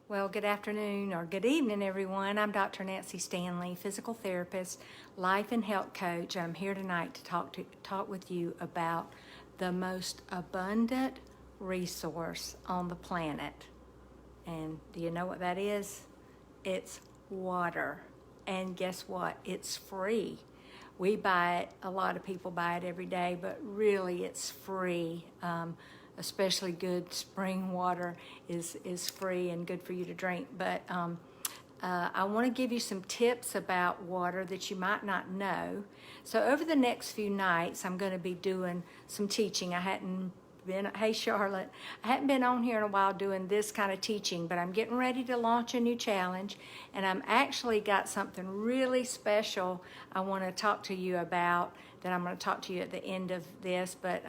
Well, good afternoon or good evening, everyone. I'm Dr. Nancy Stanley, physical therapist, life and health coach. I'm here tonight to talk with you about the most abundant resource on the planet. And do you know what that is? It's water. And guess what? It's free. We buy it, a lot of people buy it every day, but really it's free. Especially good spring water is free and good for you to drink. But I want to give you some tips about water that you might not know. So over the next few nights, I'm going to be doing some teaching. Hey Charlotte, I hadn't been on here in a while doing this kind of teaching, but I'm getting ready to launch a new challenge, and I'm actually got something really special I want to talk to you about that I'm going to talk to you at the end of this. But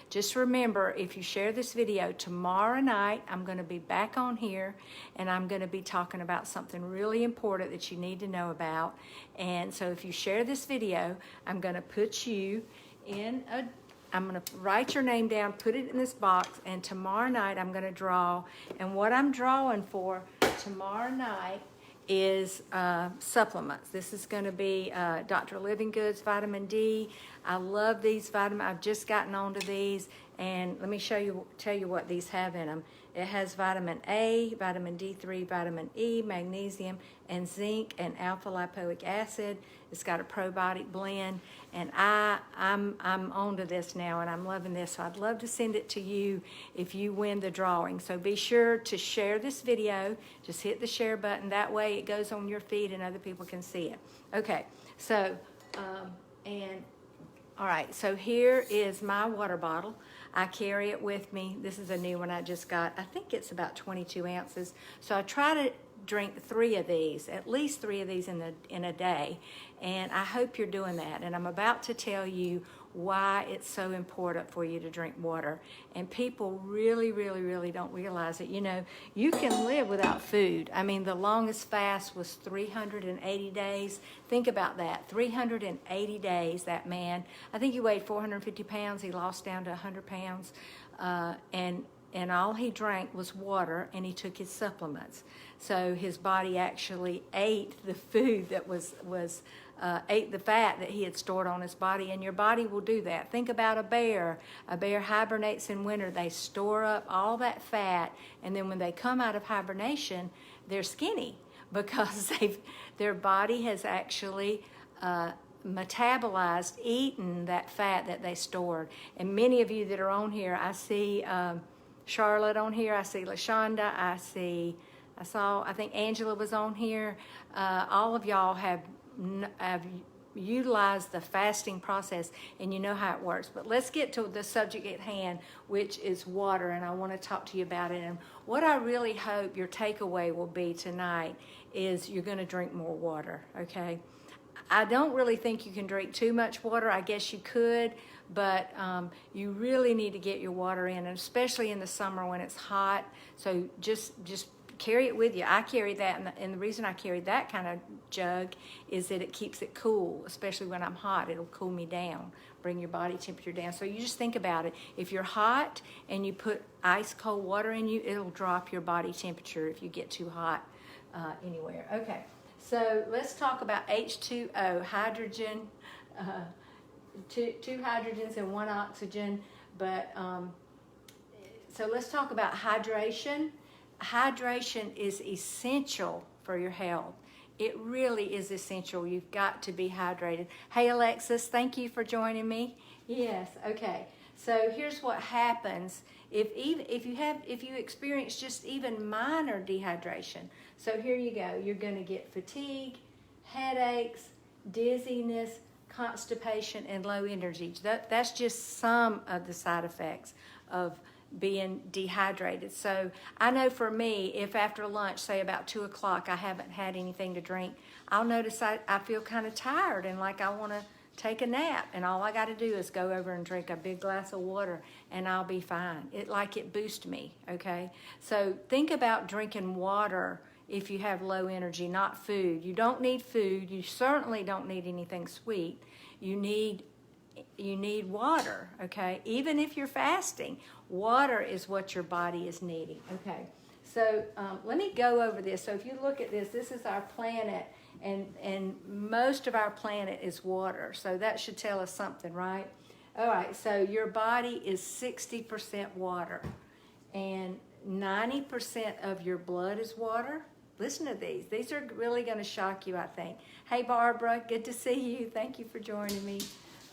just remember, if you share this video, tomorrow night I'm going to be back on here, and I'm going to be talking about something really important that you need to know about. And so if you share this video, I'm going to put you in I'm going to write your name down, put it in this box, and tomorrow night I'm going to draw. And what I'm drawing for tomorrow night is supplements. This is going to be Dr. Living Goods Vitamin D. I love these vitamins. I've just gotten onto these, and let me tell you what these have in them. It has vitamin A, vitamin D3, vitamin E, magnesium, and zinc, and alpha lipoic acid. It's got a probiotic blend, and I'm onto this now, and I'm loving this. So I'd love to send it to you if you win the drawing. So be sure to share this video. Just hit the share button. That way it goes on your feed and other people can see it. Okay, so all right, so here is my water bottle. I carry it with me. This is a new one I just got. I think it's about 22 ounces. So I try to drink 3 of these, at least 3 of these in a day. And I hope you're doing that. And I'm about to tell you why it's so important for you to drink water. And people really, really, really don't realize it. You know, you can live without food. I mean, the longest fast was 380 days. Think about that, 380 days, that man. I think he weighed 450 pounds. He lost down to 100 pounds. And all he drank was water, and he took his supplements. So his body actually ate the food that ate the fat that he had stored on his body, and your body will do that. Think about a bear. A bear hibernates in winter. They store up all that fat, and then when they come out of hibernation, they're skinny because their body has actually metabolized, eaten that fat that they stored. And many of you that are on here, I see Charlotte on here, I see LaShonda, I think Angela was on here. All of y'all have utilized the fasting process, and you know how it works. But let's get to the subject at hand, which is water, and I want to talk to you about it. And what I really hope your takeaway will be tonight is you're going to drink more water, okay? I don't really think you can drink too much water. I guess you could, but you really need to get your water in, and especially in the summer when it's hot. So just carry it with you. I carry that, and the reason I carry that kind of jug is that it keeps it cool, especially when I'm hot. It'll cool me down, bring your body temperature down. So you just think about it. If you're hot and you put ice cold water in you, it'll drop your body temperature if you get too hot anywhere. Okay. So let's talk about H2O, hydrogen, 2 hydrogens and 1 oxygen. But so let's talk about hydration. Hydration is essential for your health. It really is essential. You've got to be hydrated. Hey Alexis, thank you for joining me. Yes, okay. So here's what happens if you experience just even minor dehydration. So here you go. You're going to get fatigue, headaches, dizziness, constipation, and low energy. That's just some of the side effects of being dehydrated. So I know for me, if after lunch, say about 2 o'clock, I haven't had anything to drink, I'll notice I feel kind of tired and like I want to take a nap, and all I got to do is go over and drink a big glass of water and I'll be fine. It boosts me, okay? So think about drinking water if you have low energy, not food. You don't need food. You certainly don't need anything sweet. You need water, okay? Even if you're fasting, water is what your body is needing, okay? So let me go over this. So if you look at this, this is our planet, and most of our planet is water. So that should tell us something, right? All right, so your body is 60% water, and 90% of your blood is water. Listen to these. These are really going to shock you, I think. Hey, Barbara, good to see you. Thank you for joining me.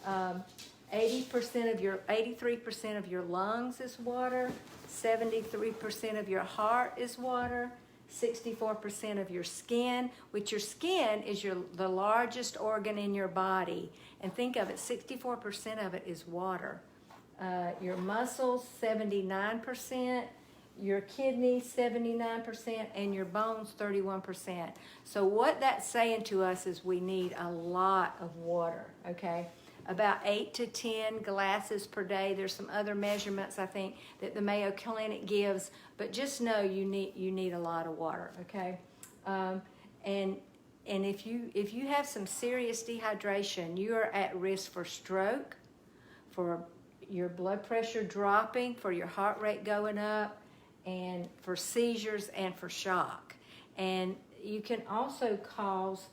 83% of your lungs is water. 73% of your heart is water. 64% of your skin, which your skin is the largest organ in your body. And think of it, 64% of it is water. Your muscles, 79%. Your kidneys, 79%, and your bones, 31%. So what that's saying to us is we need a lot of water, okay? About 8 to 10 glasses per day. There's some other measurements, I think, that the Mayo Clinic gives, but just know you need a lot of water, okay? And if you have some serious dehydration, you are at risk for stroke, for your blood pressure dropping, for your heart rate going up, and for seizures and for shock. And you can also cause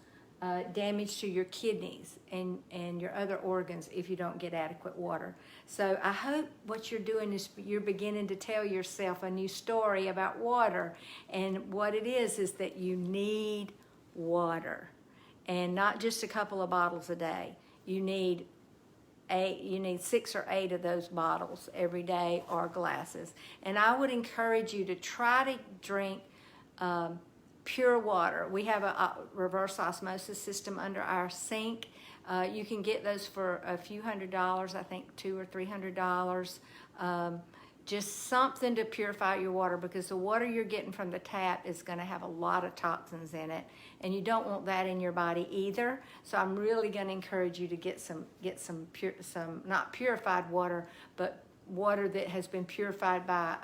damage to your kidneys and your other organs if you don't get adequate water. So I hope what you're doing is you're beginning to tell yourself a new story about water. And what it is that you need water. And not just a couple of bottles a day. You need 6 or 8 of those bottles every day, or glasses. And I would encourage you to try to drink pure water. We have a reverse osmosis system under our sink. You can get those for a few $100s, I think $200 or $300. Just something to purify your water, because the water you're getting from the tap is going to have a lot of toxins in it, and you don't want that in your body either. So I'm really going to encourage you to get some not purified water, but water that has been purified by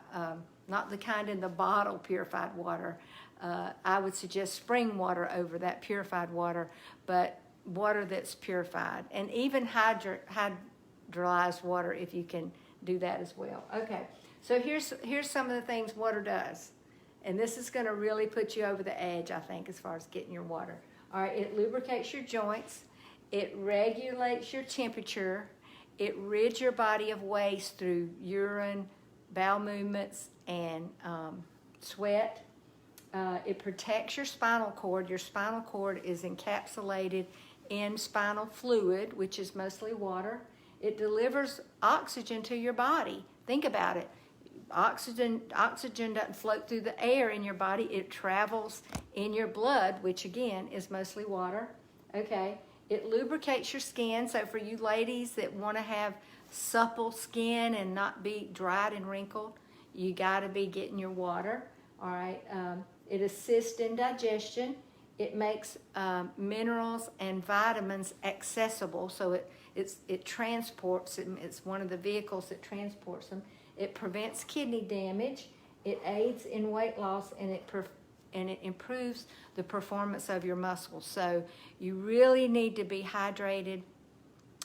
not the kind in the bottle purified water. I would suggest spring water over that purified water, but water that's purified, and even hydrolyzed water if you can do that as well. Okay, so here's some of the things water does, and this is going to really put you over the edge, I think, as far as getting your water. All right, it lubricates your joints, it regulates your temperature, it rids your body of waste through urine, bowel movements, and sweat. It protects your spinal cord. Your spinal cord is encapsulated in spinal fluid, which is mostly water. It delivers oxygen to your body. Think about it. Oxygen doesn't float through the air in your body. It travels in your blood, which again is mostly water. Okay. It lubricates your skin. So for you ladies that want to have supple skin and not be dried and wrinkled, you got to be getting your water. All right. It assists in digestion. It makes minerals and vitamins accessible, so it transports them. It's one of the vehicles that transports them. It prevents kidney damage. It aids in weight loss, and it improves the performance of your muscles. So you really need to be hydrated.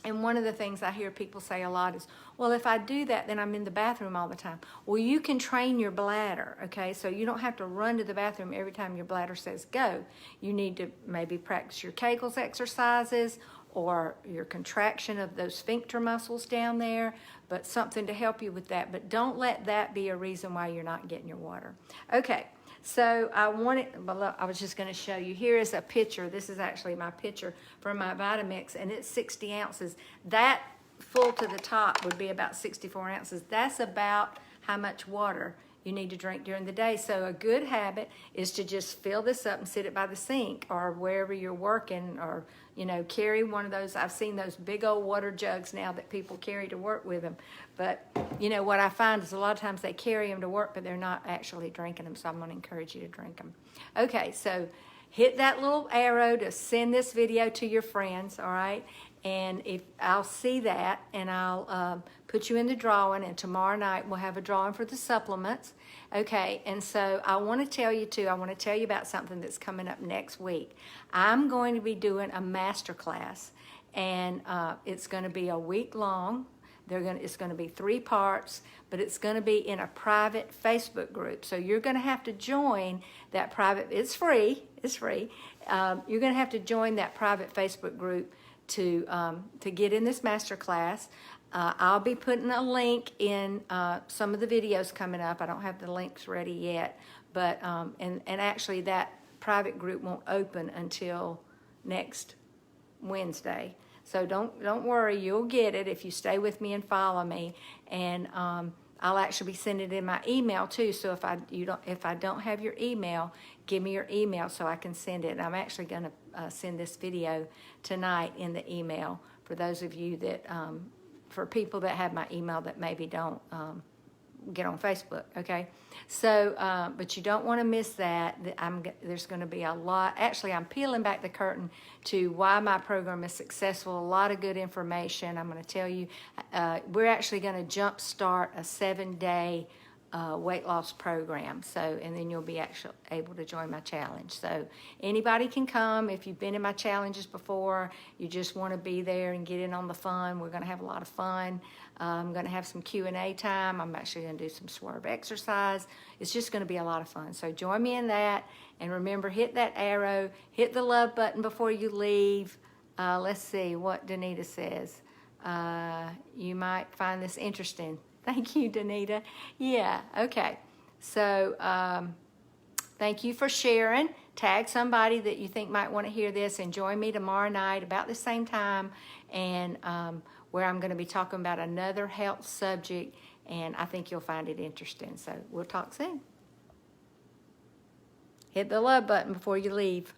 And one of the things I hear people say a lot is, well, if I do that, then I'm in the bathroom all the time. Well, you can train your bladder, okay? So you don't have to run to the bathroom every time your bladder says go. You need to maybe practice your Kegels exercises or your contraction of those sphincter muscles down there, but something to help you with that. But don't let that be a reason why you're not getting your water. Okay. So I was just going to show you. Here is a picture. This is actually my picture from my Vitamix, and it's 60 ounces. That full to the top would be about 64 ounces. That's about how much water you need to drink during the day. So a good habit is to just fill this up and sit it by the sink or wherever you're working, or carry one of those. I've seen those big old water jugs now that people carry to work with them. But what I find is a lot of times they carry them to work, but they're not actually drinking them. So I'm going to encourage you to drink them. Okay, so hit that little arrow to send this video to your friends, all right? And if I'll see that, and I'll put you in the drawing, and tomorrow night we'll have a drawing for the supplements. Okay, and so I want to tell you about something that's coming up next week. I'm going to be doing a masterclass, and it's going to be a week long, It's going to be 3 parts, but it's going to be in a private Facebook group. So you're going to have to join that private. It's free. It's free. You're going to have to join that private Facebook group to get in this masterclass. I'll be putting a link in some of the videos coming up. I don't have the links ready yet, but and actually that private group won't open until next Wednesday. So don't worry, you'll get it if you stay with me and follow me. And I'll actually be sending it in my email too. So if I don't have your email, give me your email so I can send it. And I'm actually going to send this video tonight in the email for those of you that for people that have my email that maybe don't get on Facebook, okay? So, but you don't want to miss that. There's going to be a lot. Actually, I'm peeling back the curtain to why my program is successful. A lot of good information. I'm going to tell you. We're actually going to jumpstart a 7-day weight loss program. So, and then you'll be actually able to join my challenge. So anybody can come. If you've been in my challenges before, you just want to be there and get in on the fun. We're going to have a lot of fun. I'm going to have some Q&A time. I'm actually going to do some swerve exercise. It's just going to be a lot of fun. So join me in that. And remember, hit that arrow, hit the love button before you leave. Let's see what Danita says. You might find this interesting. Thank you, Danita. Yeah, okay. So thank you for sharing. Tag somebody that you think might want to hear this, and join me tomorrow night about the same time, and where I'm going to be talking about another health subject, and I think you'll find it interesting. So we'll talk soon. Hit the love button before you leave.